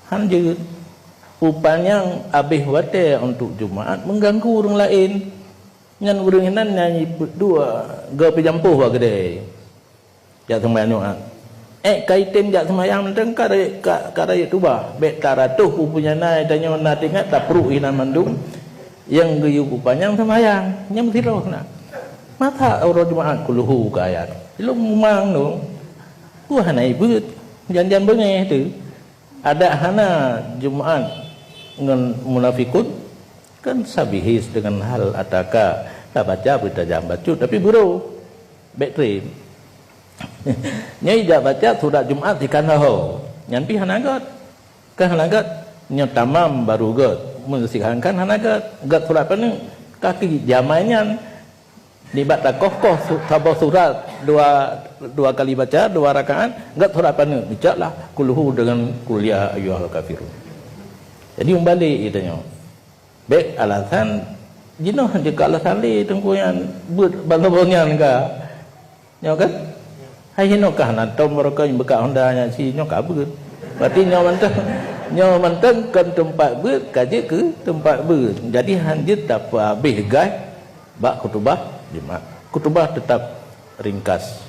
Hanjut upanya habis wate untuk Jumaat mengganggu orang lain. Nyan orang hinan nyanyi berdua ga pejampuh wa gede. Jak sembahyang Jumaat. Kaitin jak sembahyang teng kare tu bah. Bet taratuh pupunya nai tanya na tingat tak perlu hinan mandung. Yang geyu upanya sembahyang. Nyam tiroh nak. Mata orang Jumaat kuluhu ka ayat. Lu memang tu. Wah nai beut. Jangan bengeh tu. Ada hana Jumaat dengan munafikun kan sabihis dengan hal ataka tak baca berita jam baca tapi buru baterai nyai ja baca surat Jumaat di kanaho nyampi hanagat ke hanagat nyotamam baru got mensihankan hanagat gat surat pening kaki jamainya libat takoh sabah surat dua kali baca dua rakaat gat surat pening bicalah kulhu dengan kuliah ayyuhal kafirun. Jadi umbalik itanya. Baik alasan jino jika alasan li tengkuyan buat bangsa-bangsa ka. Nyo kan? Hai hino kah na tom mereka yang bekat Honda-nya si nyo ka beut. Berarti nyo manteng kan tempat beut kaje ke tempat beut. Jadi hanjit tak habis gai bak khutbah Jumaat. Khutbah tetap ringkas.